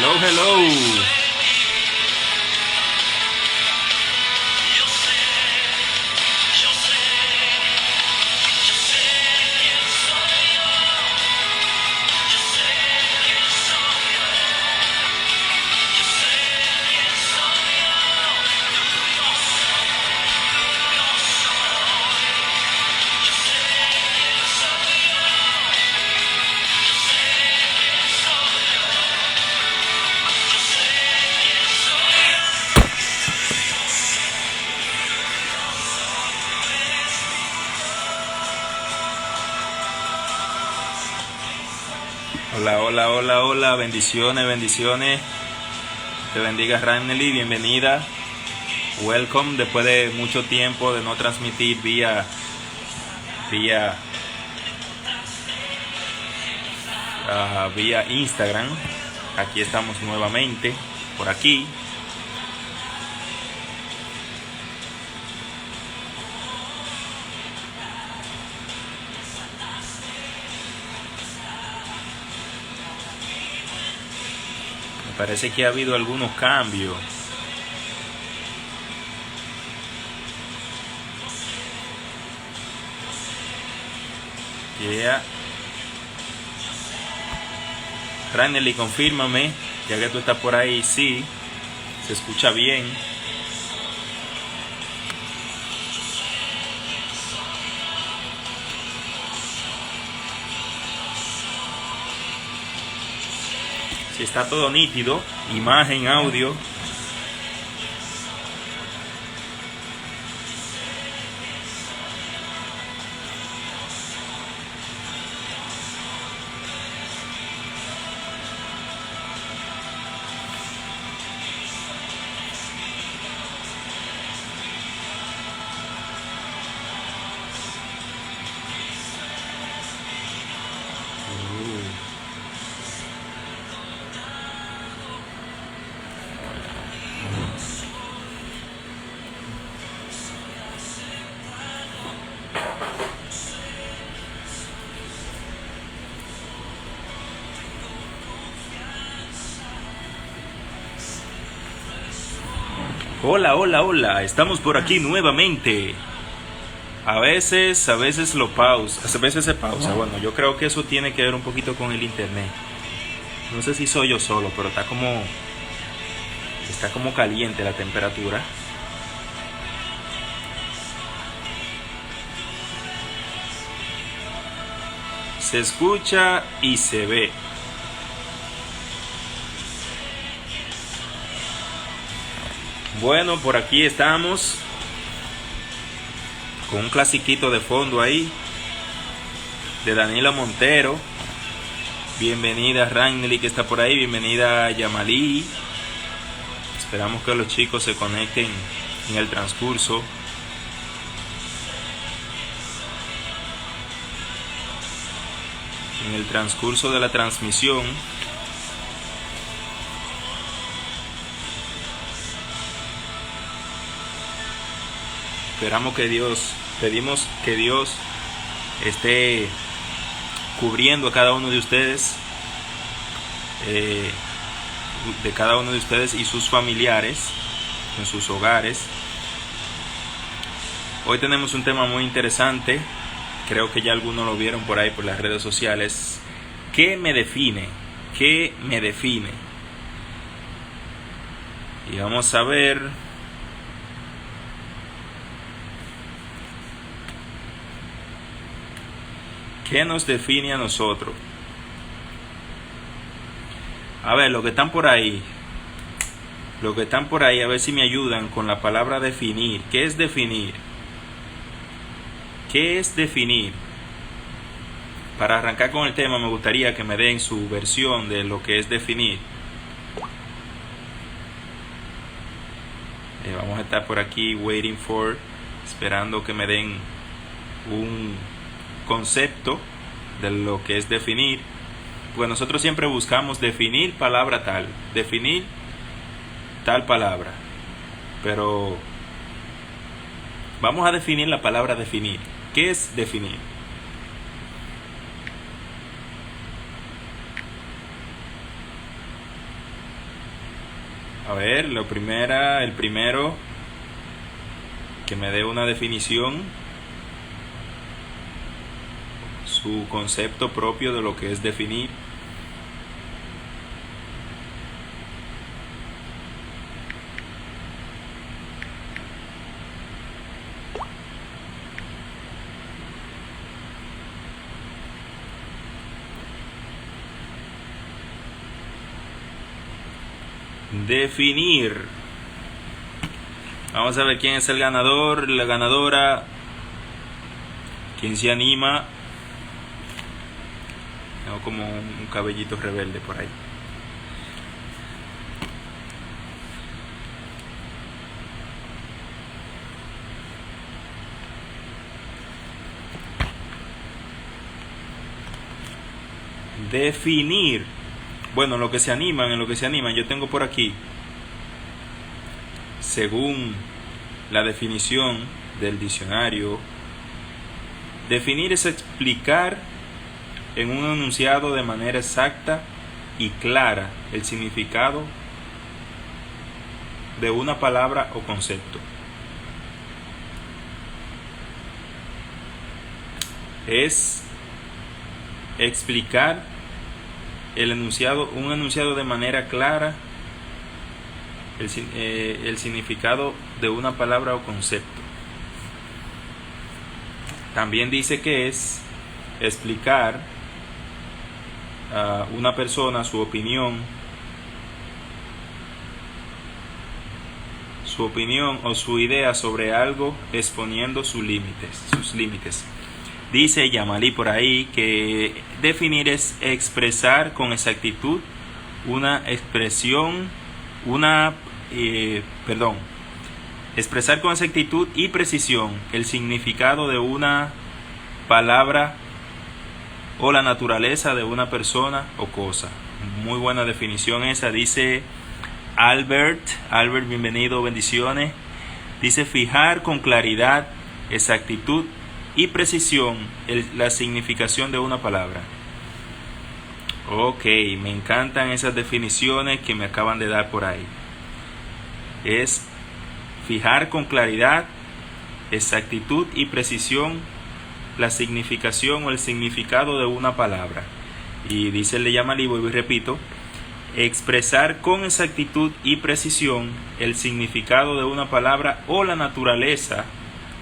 Hello, hello. Hola, hola, hola, hola, bendiciones, bendiciones. Te bendiga Ranely, bienvenida. Welcome, después de mucho tiempo de no transmitir vía Instagram. Aquí estamos nuevamente, por aquí. Parece que ha habido algunos cambios. Yeah. Ranely, confírmame, ya que tú estás por ahí. Sí, se escucha bien. Si está todo nítido, imagen, audio. Hola, hola, hola, estamos por aquí nuevamente. A veces lo pausa, a veces se pausa. Bueno, yo creo que eso tiene que ver un poquito con el internet. No sé si soy yo solo, pero está como caliente la temperatura. Se escucha y se ve. Bueno, por aquí estamos con un clasiquito de fondo ahí de Daniela Montero. Bienvenida Ranely, que está por ahí. Bienvenida Yamalí. Esperamos que los chicos se conecten en el transcurso. En el transcurso de la transmisión. Pedimos que Dios esté cubriendo a cada uno de ustedes, y sus familiares en sus hogares. Hoy tenemos un tema muy interesante, creo que ya algunos lo vieron por ahí por las redes sociales. ¿Qué me define? ¿Qué me define? Y vamos a ver. ¿Qué nos define a nosotros? A ver, los que están por ahí, a ver si me ayudan con la palabra definir. ¿Qué es definir? ¿Qué es definir? Para arrancar con el tema, me gustaría que me den su versión de lo que es definir. Vamos a estar por aquí esperando que me den un concepto de lo que es definir, porque nosotros siempre buscamos definir palabra tal, definir tal palabra, pero vamos a definir la palabra definir. ¿Qué es definir? A ver, el primero que me dé una definición, su concepto propio de lo que es definir. Definir. Vamos a ver quién es el ganador, la ganadora, quién se anima. Tengo como un cabellito rebelde por ahí. Definir. Bueno, en lo que se animan, yo tengo por aquí, según la definición del diccionario, definir es explicar en un enunciado de manera exacta y clara el significado de una palabra o concepto. Es explicar un enunciado de manera clara, el significado de una palabra o concepto. También dice que es explicar a una persona su opinión o su idea sobre algo, exponiendo sus límites. Dice Yamalí por ahí que definir es expresar con exactitud expresar con exactitud y precisión el significado de una palabra o la naturaleza de una persona o cosa. Muy buena definición esa, dice Albert, bienvenido, bendiciones. Dice fijar con claridad, exactitud y precisión la significación de una palabra. Ok, me encantan esas definiciones que me acaban de dar por ahí. Es fijar con claridad, exactitud y precisión la significación o el significado de una palabra. Y dice, le llama libro y repito, expresar con exactitud y precisión el significado de una palabra o la naturaleza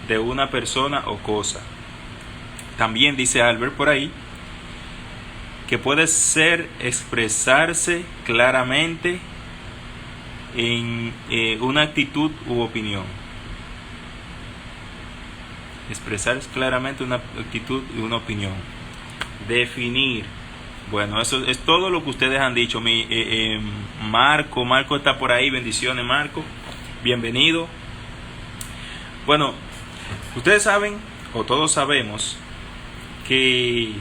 de una persona o cosa. También dice Albert por ahí que puede ser expresarse claramente en una actitud u opinión. Expresar claramente una actitud y una opinión. Definir. Bueno, eso es todo lo que ustedes han dicho. Marco está por ahí. Bendiciones, Marco. Bienvenido. Bueno, ustedes saben, o todos sabemos, que,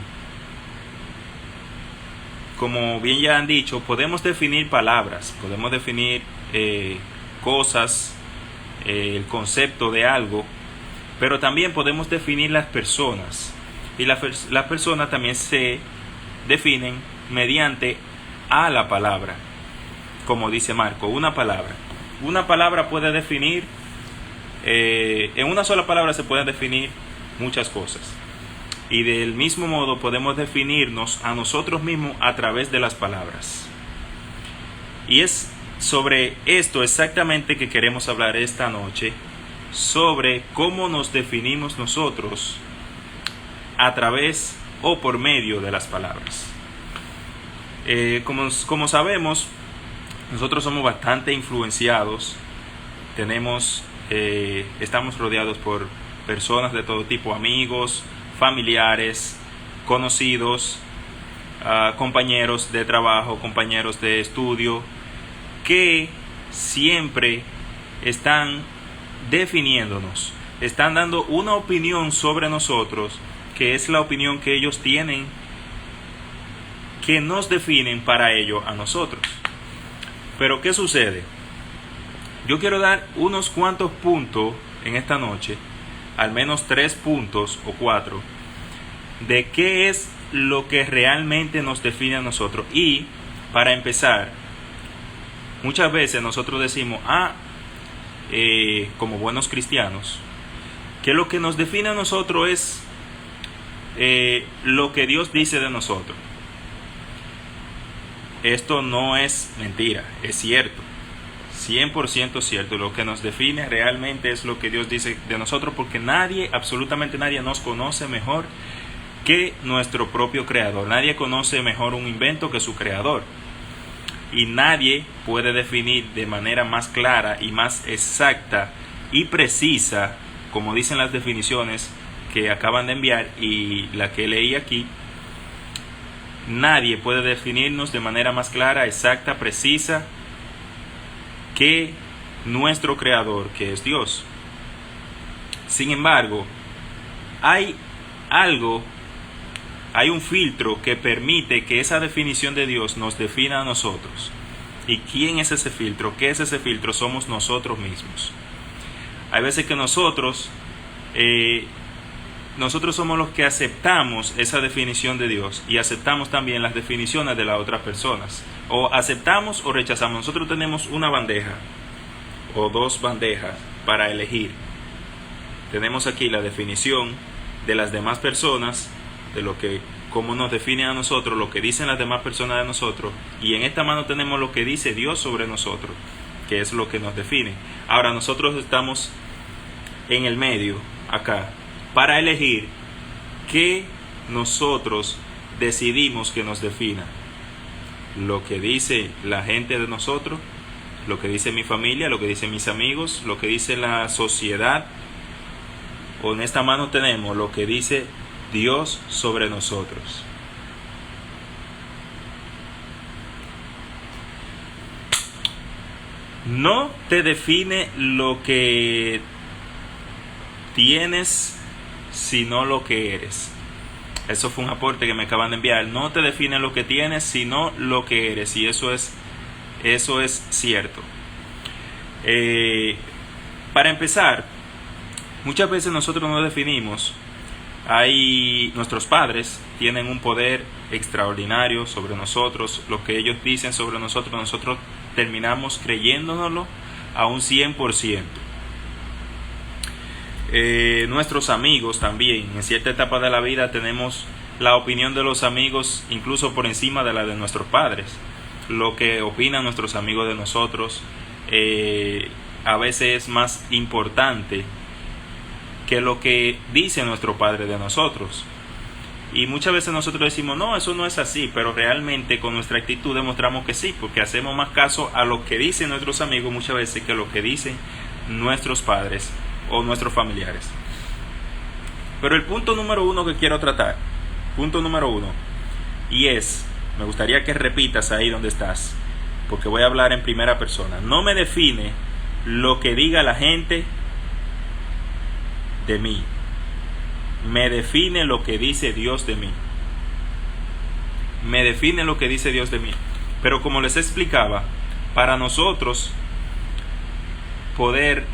como bien ya han dicho, podemos definir palabras, podemos definir cosas, el concepto de algo, pero también podemos definir las personas. Y las personas también se definen mediante a la palabra. Como dice Marco, una palabra puede definir, en una sola palabra se pueden definir muchas cosas. Y del mismo modo podemos definirnos a nosotros mismos a través de las palabras. Y es sobre esto exactamente que queremos hablar esta noche, sobre cómo nos definimos nosotros a través o por medio de las palabras. Como sabemos, nosotros somos bastante influenciados, estamos rodeados por personas de todo tipo, amigos, familiares, conocidos, compañeros de trabajo, compañeros de estudio, que siempre están definiéndonos, están dando una opinión sobre nosotros, que es la opinión que ellos tienen, que nos definen para ello a nosotros. Pero ¿qué sucede? Yo quiero dar unos cuantos puntos en esta noche, al menos 3 puntos o 4, de qué es lo que realmente nos define a nosotros. Y para empezar, muchas veces nosotros decimos, como buenos cristianos, que lo que nos define a nosotros es lo que Dios dice de nosotros. Esto no es mentira, es cierto, 100% cierto. Lo que nos define realmente es lo que Dios dice de nosotros, porque nadie, absolutamente nadie, nos conoce mejor que nuestro propio creador. Nadie conoce mejor un invento que su creador, y nadie puede definir de manera más clara y más exacta y precisa, como dicen las definiciones que acaban de enviar y la que leí aquí. Nadie puede definirnos de manera más clara, exacta, precisa que nuestro creador, que es Dios. Sin embargo, hay un filtro que permite que esa definición de Dios nos defina a nosotros. ¿Y quién es ese filtro? ¿Qué es ese filtro? Somos nosotros mismos. Hay veces que nosotros somos los que aceptamos esa definición de Dios, y aceptamos también las definiciones de las otras personas. O aceptamos o rechazamos. Nosotros tenemos una bandeja o dos bandejas para elegir. Tenemos aquí la definición de las demás personas, de lo que, cómo nos define a nosotros, lo que dicen las demás personas de nosotros, y en esta mano tenemos lo que dice Dios sobre nosotros, que es lo que nos define. Ahora nosotros estamos en el medio, acá, para elegir qué nosotros decidimos que nos defina. Lo que dice la gente de nosotros, lo que dice mi familia, lo que dicen mis amigos, lo que dice la sociedad, o en esta mano tenemos lo que dice Dios sobre nosotros. No te define lo que tienes, sino lo que eres. Eso fue un aporte que me acaban de enviar. No te define lo que tienes, sino lo que eres. Y eso es cierto. Para empezar, muchas veces nosotros nos definimos. Nuestros padres tienen un poder extraordinario sobre nosotros. Lo que ellos dicen sobre nosotros terminamos creyéndonoslo a un 100%. Nuestros amigos también, en cierta etapa de la vida tenemos la opinión de los amigos incluso por encima de la de nuestros padres. Lo que opinan nuestros amigos de nosotros a veces es más importante que lo que dice nuestro padre de nosotros. Y muchas veces nosotros decimos, no, eso no es así, pero realmente con nuestra actitud demostramos que sí, porque hacemos más caso a lo que dicen nuestros amigos muchas veces que lo que dicen nuestros padres o nuestros familiares. Pero el punto número uno que quiero tratar, y me gustaría que repitas ahí donde estás, porque voy a hablar en primera persona. No me define lo que diga la gente de mí, me define lo que dice Dios de mí. Me define lo que dice Dios de mí. Pero como les explicaba, para nosotros poder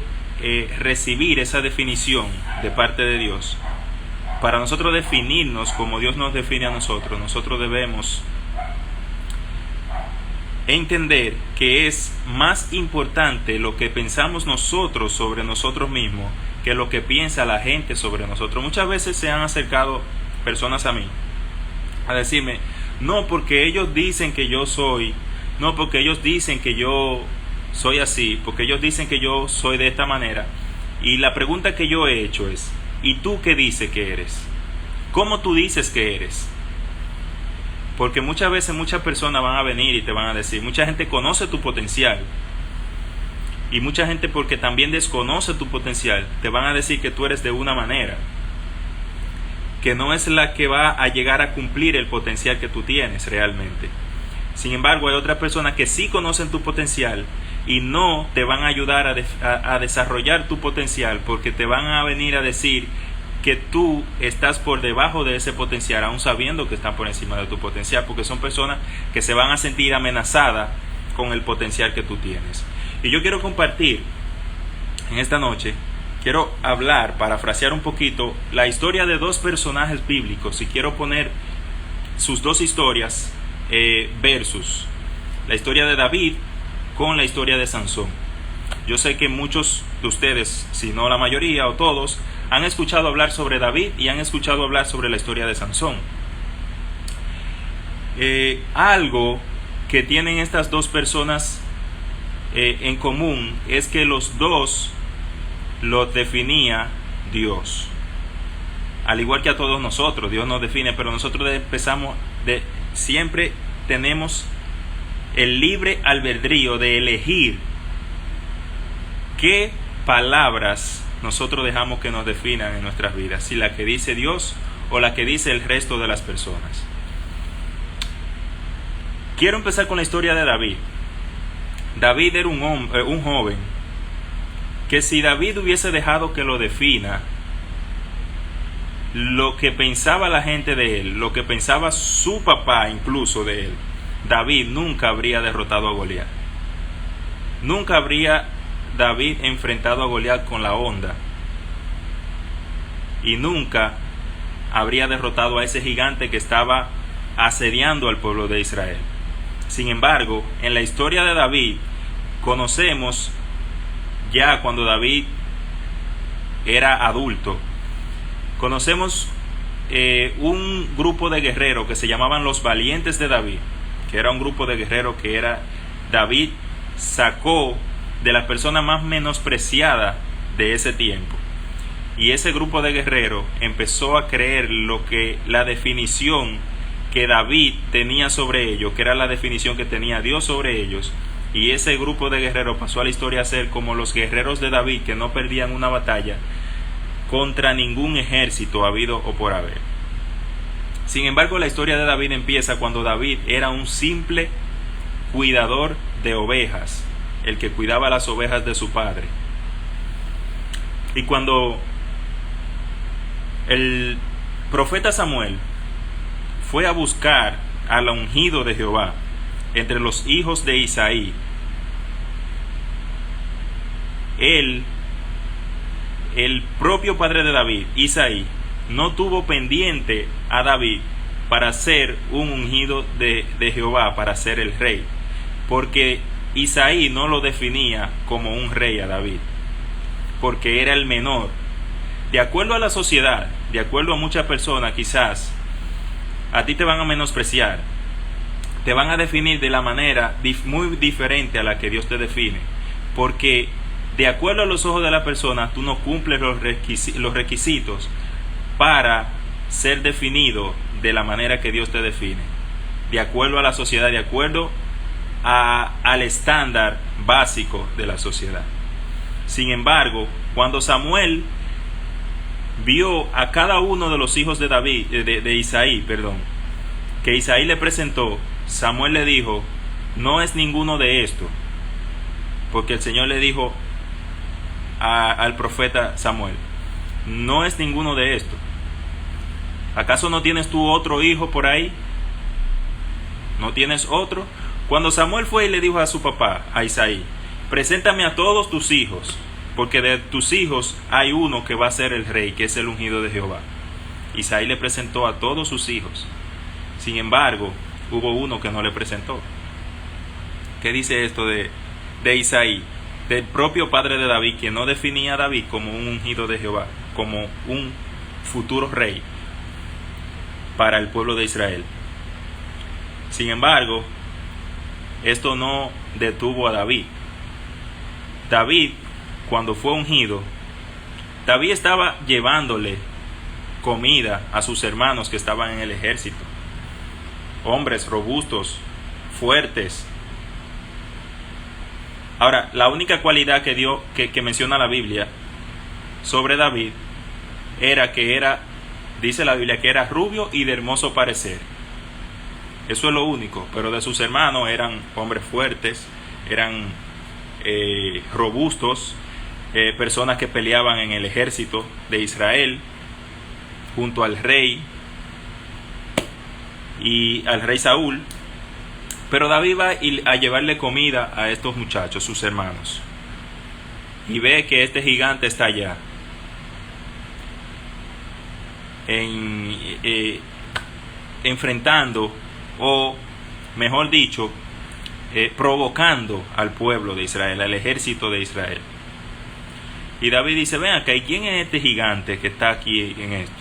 recibir esa definición de parte de Dios, para nosotros definirnos como Dios nos define a nosotros, nosotros debemos entender que es más importante lo que pensamos nosotros sobre nosotros mismos que lo que piensa la gente sobre nosotros. Muchas veces se han acercado personas a mí a decirme, no, porque ellos dicen que yo soy, no, porque ellos dicen que yo soy así, porque ellos dicen que yo soy de esta manera. Y la pregunta que yo he hecho es, ¿y tú qué dices que eres? ¿Cómo tú dices que eres? Porque muchas veces muchas personas van a venir y te van a decir, mucha gente conoce tu potencial, y mucha gente, porque también desconoce tu potencial, te van a decir que tú eres de una manera que no es la que va a llegar a cumplir el potencial que tú tienes realmente. Sin embargo, hay otras personas que sí conocen tu potencial y no te van a ayudar a desarrollar tu potencial, porque te van a venir a decir que tú estás por debajo de ese potencial, aún sabiendo que están por encima de tu potencial, porque son personas que se van a sentir amenazadas con el potencial que tú tienes. Y yo quiero compartir en esta noche, quiero hablar, parafrasear un poquito la historia de dos personajes bíblicos, y quiero poner sus dos historias versus la historia de David con la historia de Sansón. Yo sé que muchos de ustedes, si no la mayoría o todos, han escuchado hablar sobre David y han escuchado hablar sobre la historia de Sansón. Algo que tienen estas dos personas en común es que los dos los definía Dios. Al igual que a todos nosotros, Dios nos define, pero nosotros siempre tenemos el libre albedrío de elegir qué palabras nosotros dejamos que nos definan en nuestras vidas, si la que dice Dios o la que dice el resto de las personas. Quiero empezar con la historia de David. David era un joven que, si David hubiese dejado que lo defina lo que pensaba la gente de él, lo que pensaba su papá incluso de él, David nunca habría derrotado a Goliat. Nunca habría David enfrentado a Goliat con la honda, y nunca habría derrotado a ese gigante que estaba asediando al pueblo de Israel. Sin embargo, en la historia de David conocemos ya cuando David era adulto, conocemos un grupo de guerreros que se llamaban los valientes de David, que era un grupo de guerreros que David sacó de la persona más menospreciada de ese tiempo. Y ese grupo de guerreros empezó a creer la definición que David tenía sobre ellos, que era la definición que tenía Dios sobre ellos. Y ese grupo de guerreros pasó a la historia a ser como los guerreros de David, que no perdían una batalla contra ningún ejército habido o por haber. Sin embargo, la historia de David empieza cuando David era un simple cuidador de ovejas, el que cuidaba las ovejas de su padre. Y cuando el profeta Samuel fue a buscar al ungido de Jehová entre los hijos de Isaí, el propio padre de David, Isaí, no tuvo pendiente a David para ser un ungido de Jehová, para ser el rey, porque Isaí no lo definía como un rey a David, porque era el menor. De acuerdo a la sociedad, de acuerdo a muchas personas, quizás a ti te van a menospreciar, te van a definir de la manera muy diferente a la que Dios te define, porque de acuerdo a los ojos de la persona tú no cumples los requisitos para ser definido de la manera que Dios te define, de acuerdo a la sociedad, de acuerdo al estándar básico de la sociedad. Sin embargo, cuando Samuel vio a cada uno de los hijos de Isaí, que Isaí le presentó, Samuel le dijo: no es ninguno de estos, porque el Señor le dijo al profeta Samuel: no es ninguno de estos. ¿Acaso no tienes tú otro hijo por ahí? ¿No tienes otro? Cuando Samuel fue y le dijo a su papá, a Isaí: preséntame a todos tus hijos, porque de tus hijos hay uno que va a ser el rey, que es el ungido de Jehová. Isaí le presentó a todos sus hijos. Sin embargo, hubo uno que no le presentó. ¿Qué dice esto de Isaí? Del propio padre de David, que no definía a David como un ungido de Jehová, como un futuro rey para el pueblo de Israel. Sin embargo, esto no detuvo a David. David, cuando fue ungido, David estaba llevándole comida a sus hermanos que estaban en el ejército, hombres robustos, fuertes. Ahora, la única cualidad que menciona la Biblia sobre David era que dice la Biblia, que era rubio y de hermoso parecer. Eso es lo único. Pero de sus hermanos eran hombres fuertes, eran robustos, personas que peleaban en el ejército de Israel junto al rey y al rey Saúl. Pero David va a llevarle comida a estos muchachos, sus hermanos, y ve que este gigante está allá enfrentando, o mejor dicho, provocando al pueblo de Israel, al ejército de Israel. Y David dice, ven acá, ¿y quién es este gigante que está aquí en esto?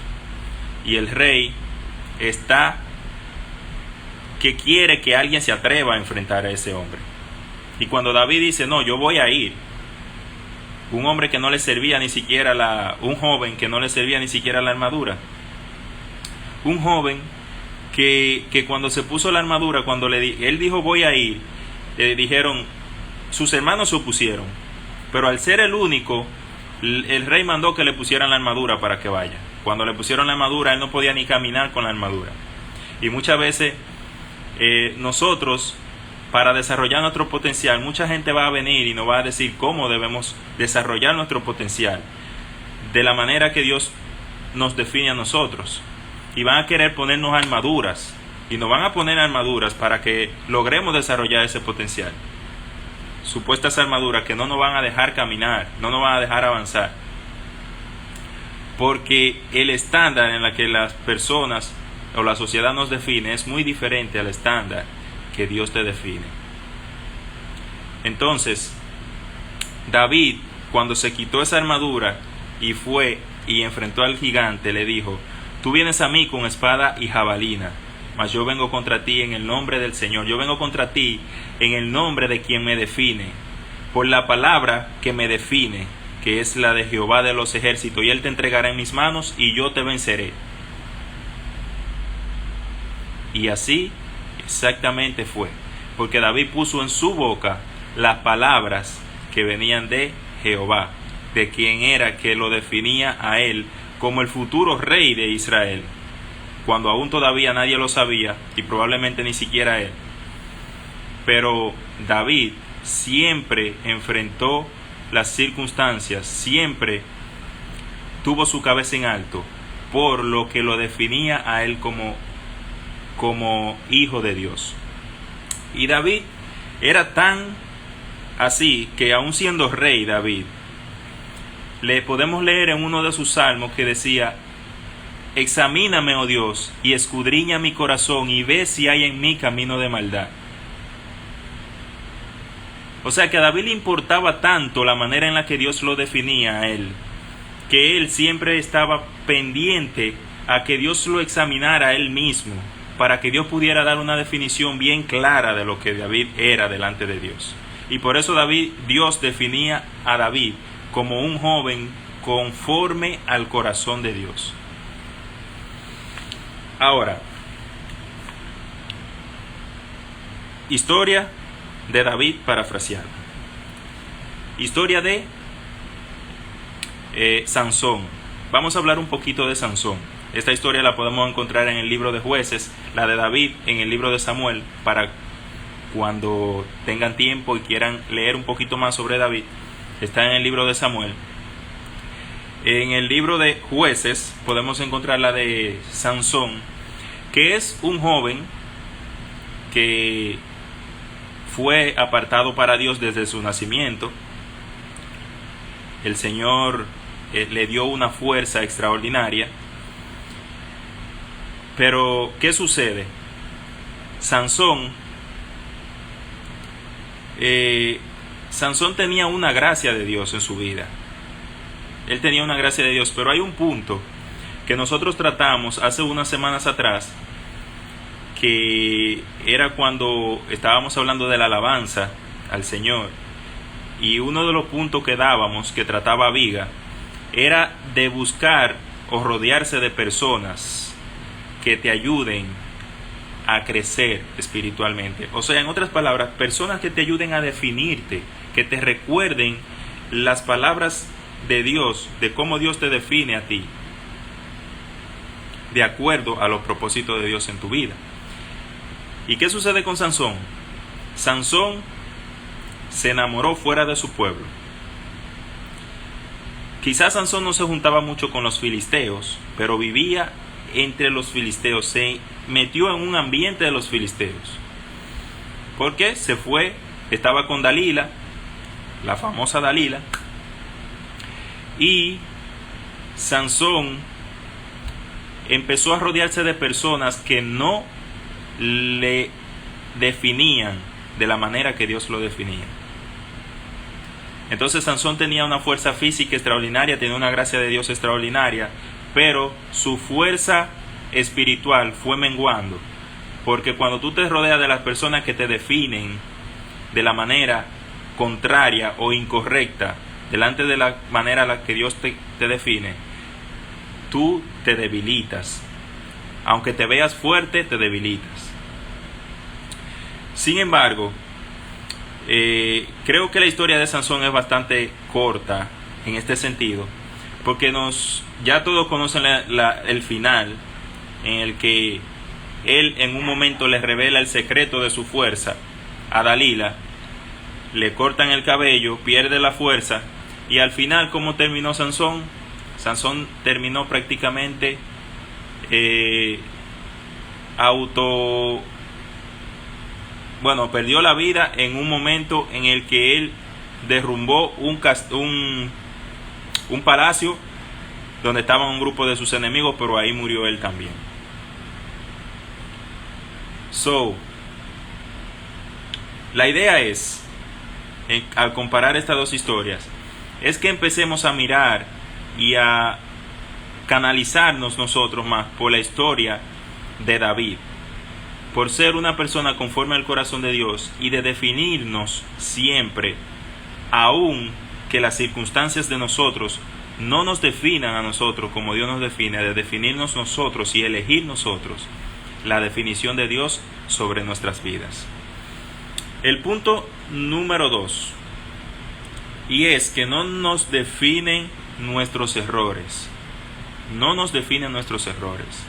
Y el rey está que quiere que alguien se atreva a enfrentar a ese hombre. Y cuando David dice, no, yo voy a ir, un hombre que no le servía ni siquiera un joven que no le servía ni siquiera la armadura, un joven que cuando se puso la armadura, cuando él dijo voy a ir, le dijeron, sus hermanos se opusieron, pero al ser el único, el rey mandó que le pusieran la armadura para que vaya. Cuando le pusieron la armadura, él no podía ni caminar con la armadura. Y muchas veces nosotros, para desarrollar nuestro potencial, mucha gente va a venir y nos va a decir cómo debemos desarrollar nuestro potencial de la manera que Dios nos define a nosotros, y van a querer ponernos armaduras, y nos van a poner armaduras para que logremos desarrollar ese potencial. Supuestas armaduras que no nos van a dejar caminar, no nos van a dejar avanzar, porque el estándar en el que las personas o la sociedad nos define es muy diferente al estándar que Dios te define. Entonces, David, cuando se quitó esa armadura y fue y enfrentó al gigante, le dijo, tú vienes a mí con espada y jabalina, mas yo vengo contra ti en el nombre del Señor. Yo vengo contra ti en el nombre de quien me define, por la palabra que me define, que es la de Jehová de los ejércitos, y él te entregará en mis manos y yo te venceré. Y así exactamente fue, porque David puso en su boca las palabras que venían de Jehová, de quien era que lo definía a él como el futuro rey de Israel, cuando aún todavía nadie lo sabía y probablemente ni siquiera él. Pero David siempre enfrentó las circunstancias, siempre tuvo su cabeza en alto, por lo que lo definía a él como hijo de Dios. Y David era tan así que aun siendo rey David, le podemos leer en uno de sus salmos que decía, examíname, oh Dios, y escudriña mi corazón y ve si hay en mí camino de maldad. O sea que a David le importaba tanto la manera en la que Dios lo definía a él, que él siempre estaba pendiente a que Dios lo examinara a él mismo, para que Dios pudiera dar una definición bien clara de lo que David era delante de Dios. Y por eso Dios definía a David como un joven conforme al corazón de Dios. Ahora, historia de David parafraseada. Historia de Sansón. Vamos a hablar un poquito de Sansón. Esta historia la podemos encontrar en el libro de Jueces, la de David en el libro de Samuel, para cuando tengan tiempo y quieran leer un poquito más sobre David. Está en el libro de Samuel. En el libro de Jueces podemos encontrar la de Sansón, que es un joven que fue apartado para Dios desde su nacimiento. El Señor le dio una fuerza extraordinaria. Pero, ¿qué sucede? Sansón tenía una gracia de Dios en su vida. Él tenía una gracia de Dios, pero hay un punto que nosotros tratamos hace unas semanas atrás, que era cuando estábamos hablando de la alabanza al Señor, y uno de los puntos que dábamos, que trataba Viga, era de buscar o rodearse de personas que te ayuden a crecer espiritualmente. O sea, en otras palabras, personas que te ayuden a definirte, que te recuerden las palabras de Dios, de cómo Dios te define a ti, de acuerdo a los propósitos de Dios en tu vida. ¿Y qué sucede con Sansón? Sansón se enamoró fuera de su pueblo. Quizás Sansón no se juntaba mucho con los filisteos, pero vivía entre los filisteos, se metió en un ambiente de los filisteos. Porque se fue, estaba con Dalila, la famosa Dalila, y Sansón empezó a rodearse de personas que no le definían de la manera que Dios lo definía. Entonces Sansón tenía una fuerza física extraordinaria, tenía una gracia de Dios extraordinaria, pero su fuerza espiritual fue menguando, porque cuando tú te rodeas de las personas que te definen de la manera contraria o incorrecta, delante de la manera a la que Dios te define, tú te debilitas. Aunque te veas fuerte, te debilitas. Sin embargo, creo que la historia de Sansón es bastante corta en este sentido, porque ya todos conocen el final, en el que él en un momento le revela el secreto de su fuerza a Dalila, le cortan el cabello, pierde la fuerza, y al final, ¿cómo terminó Sansón? Sansón terminó prácticamente perdió la vida en un momento en el que él derrumbó un palacio donde estaba un grupo de sus enemigos, pero ahí murió él también. La idea es, al comparar estas dos historias, es que empecemos a mirar y a canalizarnos nosotros más por la historia de David, por ser una persona conforme al corazón de Dios y de definirnos siempre, aun que las circunstancias de nosotros no nos definan a nosotros como Dios nos define, de definirnos nosotros y elegir nosotros la definición de Dios sobre nuestras vidas. El punto número 2, y es que no nos definen nuestros errores. No nos definen nuestros errores.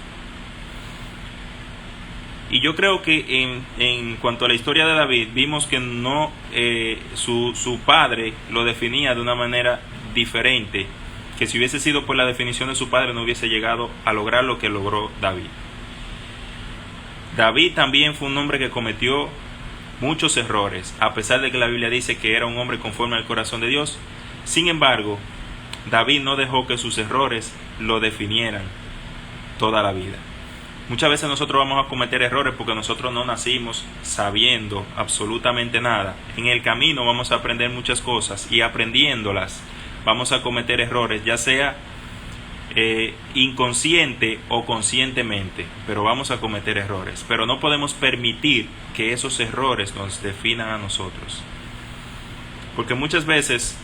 Y yo creo que en cuanto a la historia de David, vimos que no su padre lo definía de una manera diferente, que si hubiese sido por la definición de su padre no hubiese llegado a lograr lo que logró David. David también fue un hombre que cometió muchos errores, a pesar de que la Biblia dice que era un hombre conforme al corazón de Dios. Sin embargo, David no dejó que sus errores lo definieran toda la vida. Muchas veces nosotros vamos a cometer errores porque nosotros no nacimos sabiendo absolutamente nada. En el camino vamos a aprender muchas cosas y aprendiéndolas vamos a cometer errores, ya sea inconsciente o conscientemente, pero vamos a cometer errores. Pero no podemos permitir que esos errores nos definan a nosotros, porque muchas veces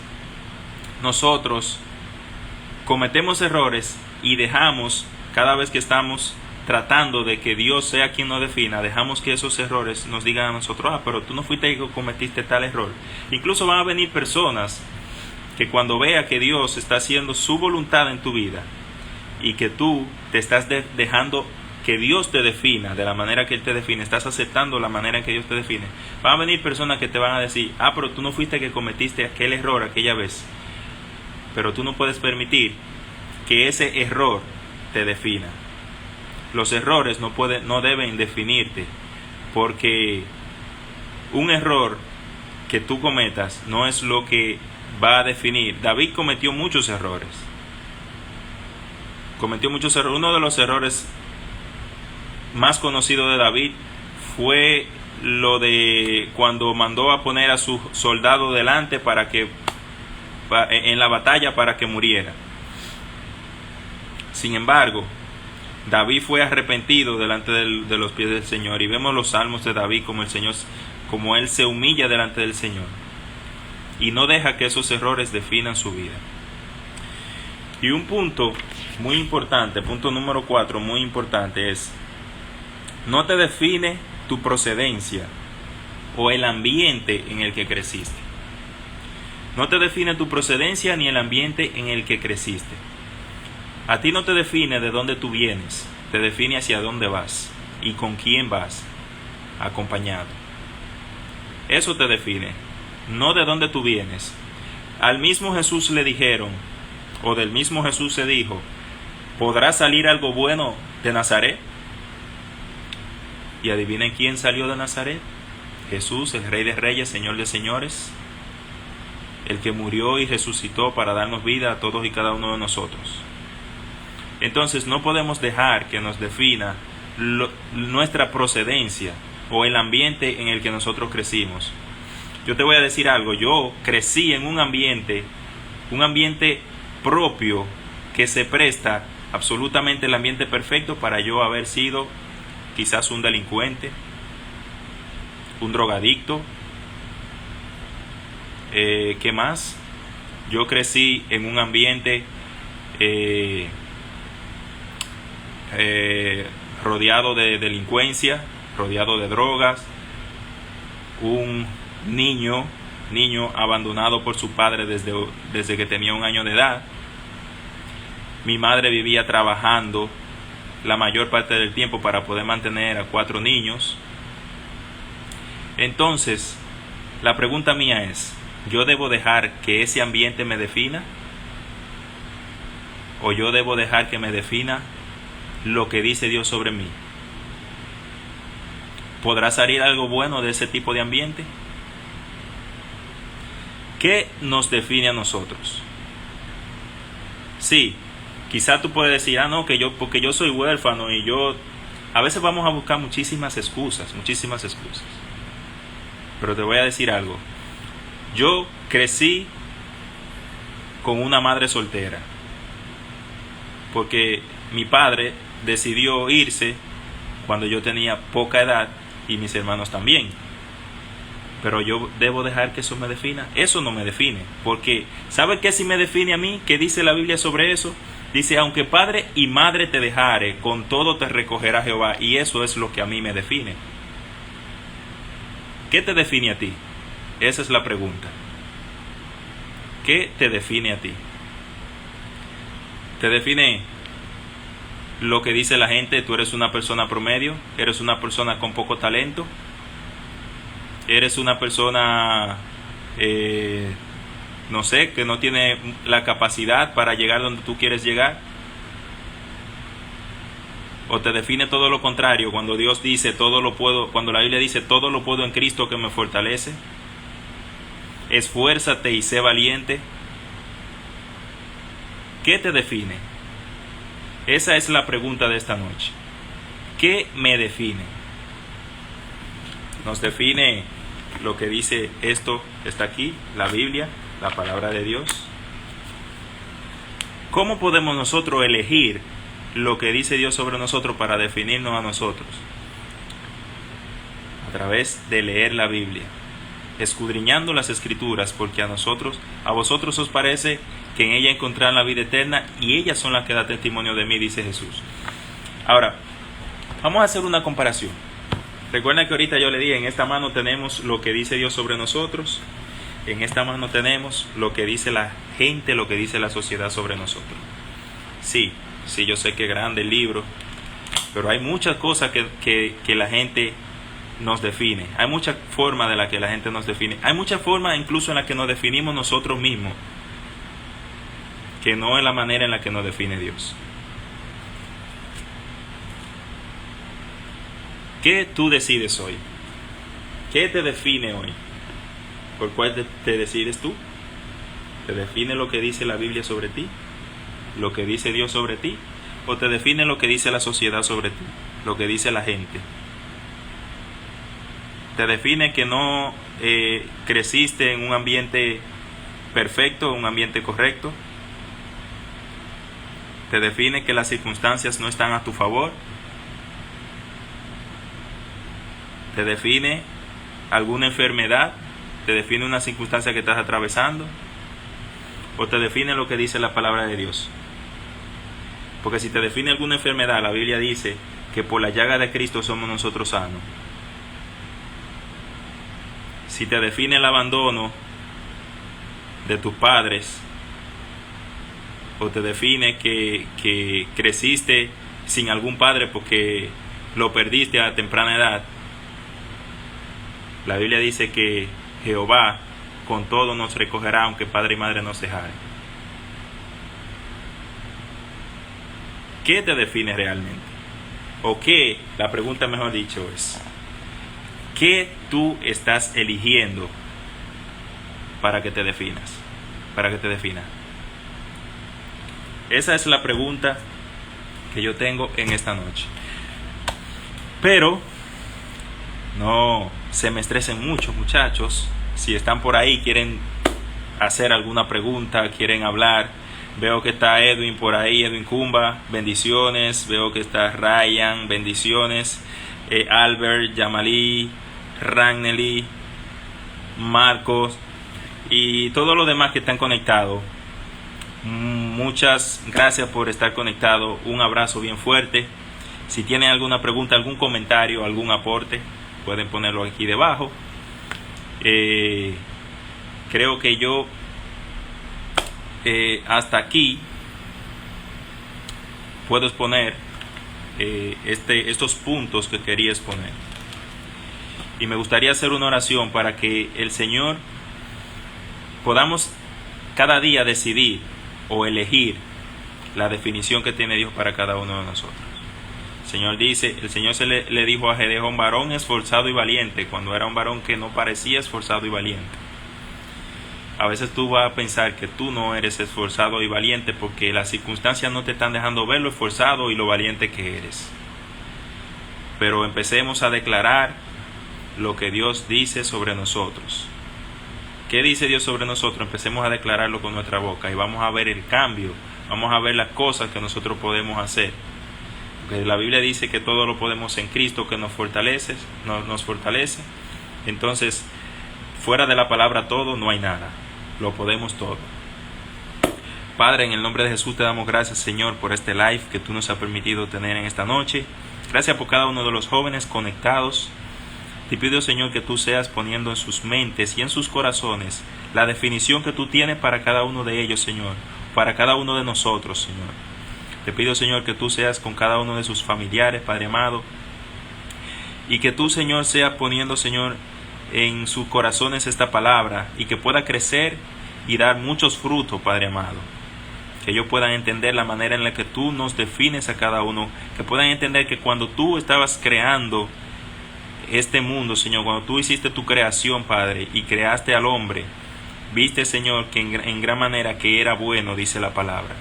nosotros cometemos errores y dejamos, cada vez que estamos tratando de que Dios sea quien nos defina, dejamos que esos errores nos digan a nosotros: pero tú no fuiste el que cometiste tal error. Incluso van a venir personas que cuando vea que Dios está haciendo su voluntad en tu vida y que tú te estás dejando que Dios te defina de la manera que Él te define, estás aceptando la manera en que Dios te define, van a venir personas que te van a decir: pero tú no fuiste el que cometiste aquel error aquella vez. Pero tú no puedes permitir que ese error te defina. Los errores no deben definirte, porque un error que tú cometas no es lo que va a definir. David cometió muchos errores. Uno de los errores más conocidos de David fue lo de cuando mandó a poner a su soldado delante en la batalla para que muriera. Sin embargo, David fue arrepentido delante de los pies del Señor, y vemos los salmos de David como él se humilla delante del Señor y no deja que esos errores definan su vida. Y un punto muy importante, punto número 4, muy importante, es: no te define tu procedencia o el ambiente en el que creciste. No te define tu procedencia ni el ambiente en el que creciste. A ti no te define de dónde tú vienes, te define hacia dónde vas y con quién vas acompañado. Eso te define, no de dónde tú vienes. Al mismo Jesús le dijeron, o del mismo Jesús se dijo: ¿podrá salir algo bueno de Nazaret? Y adivinen quién salió de Nazaret: Jesús, el Rey de Reyes, Señor de Señores, el que murió y resucitó para darnos vida a todos y cada uno de nosotros. Entonces no podemos dejar que nos defina nuestra procedencia o el ambiente en el que nosotros crecimos. Yo te voy a decir algo, yo crecí en un ambiente propio que se presta absolutamente el ambiente perfecto para yo haber sido quizás un delincuente, un drogadicto. ¿Qué más? Yo crecí en un ambiente rodeado de delincuencia, rodeado de drogas, un niño abandonado por su padre desde que tenía 1 año de edad. Mi madre vivía trabajando la mayor parte del tiempo para poder mantener a 4 niños. Entonces, la pregunta mía es, ¿yo debo dejar que ese ambiente me defina? ¿O yo debo dejar que me defina lo que dice Dios sobre mí? ¿Podrá salir algo bueno de ese tipo de ambiente? ¿Qué nos define a nosotros? Sí, quizá tú puedes decir, no, porque yo soy huérfano y yo... A veces vamos a buscar muchísimas excusas. Pero te voy a decir algo. Yo crecí con una madre soltera, porque mi padre decidió irse cuando yo tenía poca edad y mis hermanos también. Pero yo debo dejar que eso me defina. Eso no me define, porque ¿sabe qué sí me define a mí? ¿Qué dice la Biblia sobre eso? Dice, aunque padre y madre te dejare, con todo te recogerá Jehová. Y eso es lo que a mí me define. ¿Qué te define a ti? Esa es la pregunta. ¿Qué te define a ti? ¿Te define lo que dice la gente? ¿Tú eres una persona promedio? ¿Eres una persona con poco talento? ¿Eres una persona, no sé, que no tiene la capacidad para llegar donde tú quieres llegar? ¿O te define todo lo contrario cuando Dios dice todo lo puedo, cuando la Biblia dice todo lo puedo en Cristo que me fortalece? Esfuérzate y sé valiente. ¿Qué te define? Esa es la pregunta de esta noche. ¿Qué me define? Nos define lo que dice esto, está aquí, la Biblia, la palabra de Dios. ¿Cómo podemos nosotros elegir lo que dice Dios sobre nosotros para definirnos a nosotros? A través de leer la Biblia, escudriñando las Escrituras, porque a vosotros os parece que en ella encontrarán la vida eterna, y ellas son las que dan testimonio de mí, dice Jesús. Ahora, vamos a hacer una comparación. Recuerda que ahorita yo le dije, en esta mano tenemos lo que dice Dios sobre nosotros, en esta mano tenemos lo que dice la gente, lo que dice la sociedad sobre nosotros. Sí, yo sé que es grande el libro, pero hay muchas cosas que la gente nos define. Hay muchas formas de las que la gente nos define. Hay muchas formas incluso en las que nos definimos nosotros mismos, que no es la manera en la que nos define Dios. ¿Qué tú decides hoy? ¿Qué te define hoy? ¿Por cuál te decides tú? ¿Te define lo que dice la Biblia sobre ti? ¿Lo que dice Dios sobre ti? ¿O te define lo que dice la sociedad sobre ti? ¿Lo que dice la gente? ¿Te define que no creciste en un ambiente perfecto, un ambiente correcto? ¿Te define que las circunstancias no están a tu favor? ¿Te define alguna enfermedad? ¿Te define una circunstancia que estás atravesando? ¿O te define lo que dice la palabra de Dios? Porque si te define alguna enfermedad, la Biblia dice que por la llaga de Cristo somos nosotros sanos. Si te define el abandono de tus padres, o te define que creciste sin algún padre porque lo perdiste a temprana edad, la Biblia dice que Jehová con todo nos recogerá aunque padre y madre nos dejaren. ¿Qué te define realmente? ¿O qué? La pregunta mejor dicho es, ¿qué tú estás eligiendo para que te definas? Para que te defina. Esa es la pregunta que yo tengo en esta noche. Pero no se me estresen mucho, muchachos. Si están por ahí, quieren hacer alguna pregunta, quieren hablar. Veo que está Edwin por ahí, Edwin Cumba, bendiciones. Veo que está Ryan, bendiciones. Albert, Yamalí, Ragnely, Marcos y todos los demás que están conectados. Muchas gracias por estar conectado. Un abrazo bien fuerte. Si tienen alguna pregunta, algún comentario, algún aporte, pueden ponerlo aquí debajo. Creo que yo hasta aquí puedo exponer estos puntos que quería exponer. Y me gustaría hacer una oración para que el Señor podamos cada día decidir o elegir la definición que tiene Dios para cada uno de nosotros. El Señor le dijo a Gedeón, varón esforzado y valiente, cuando era un varón que no parecía esforzado y valiente. A veces tú vas a pensar que tú no eres esforzado y valiente porque las circunstancias no te están dejando ver lo esforzado y lo valiente que eres. Pero empecemos a declarar lo que Dios dice sobre nosotros. ¿Qué dice Dios sobre nosotros? Empecemos a declararlo con nuestra boca y vamos a ver el cambio, vamos a ver las cosas que nosotros podemos hacer. Porque la Biblia dice que todo lo podemos en Cristo que nos fortalece. Entonces, fuera de la palabra todo, no hay nada. Lo podemos todo. Padre, en el nombre de Jesús te damos gracias, Señor, por este live que tú nos has permitido tener en esta noche. Gracias por cada uno de los jóvenes conectados. Te pido, Señor, que tú seas poniendo en sus mentes y en sus corazones la definición que tú tienes para cada uno de ellos, Señor, para cada uno de nosotros, Señor. Te pido, Señor, que tú seas con cada uno de sus familiares, Padre amado, y que tú, Señor, seas poniendo, Señor, en sus corazones esta palabra y que pueda crecer y dar muchos frutos, Padre amado. Que ellos puedan entender la manera en la que tú nos defines a cada uno, que puedan entender que cuando tú estabas creando este mundo, Señor, cuando tú hiciste tu creación, Padre, y creaste al hombre, viste, Señor, que en gran manera que era bueno, dice la palabra,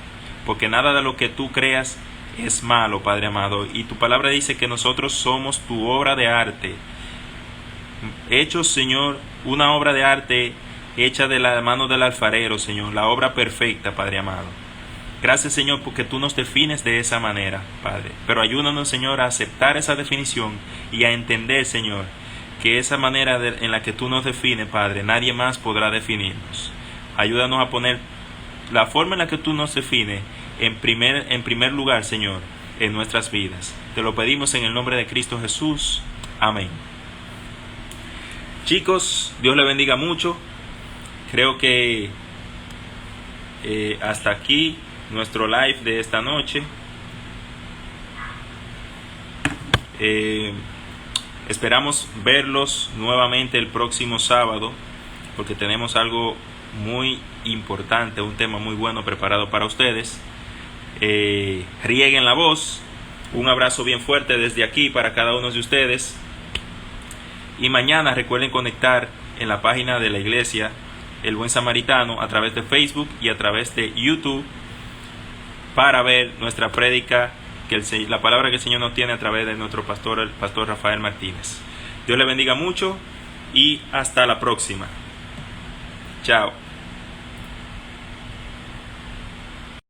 porque nada de lo que tú creas es malo, Padre amado, y tu palabra dice que nosotros somos tu obra de arte, hechos, Señor, una obra de arte hecha de la mano del alfarero, Señor, la obra perfecta, Padre amado. Gracias, Señor, porque tú nos defines de esa manera, Padre. Pero ayúdanos, Señor, a aceptar esa definición y a entender, Señor, que esa manera en la que tú nos defines, Padre, nadie más podrá definirnos. Ayúdanos a poner la forma en la que tú nos defines en primer lugar, Señor, en nuestras vidas. Te lo pedimos en el nombre de Cristo Jesús. Amén. Chicos, Dios les bendiga mucho. Creo que hasta aquí nuestro live de esta noche. Esperamos verlos nuevamente el próximo sábado, porque tenemos algo muy importante, un tema muy bueno preparado para ustedes. Rieguen la voz. Un abrazo bien fuerte desde aquí para cada uno de ustedes. Y mañana recuerden conectar en la página de la iglesia El Buen Samaritano a través de Facebook y a través de YouTube para ver nuestra prédica, la palabra que el Señor nos tiene a través de nuestro pastor, el pastor Rafael Martínez. Dios le bendiga mucho y hasta la próxima. Chao.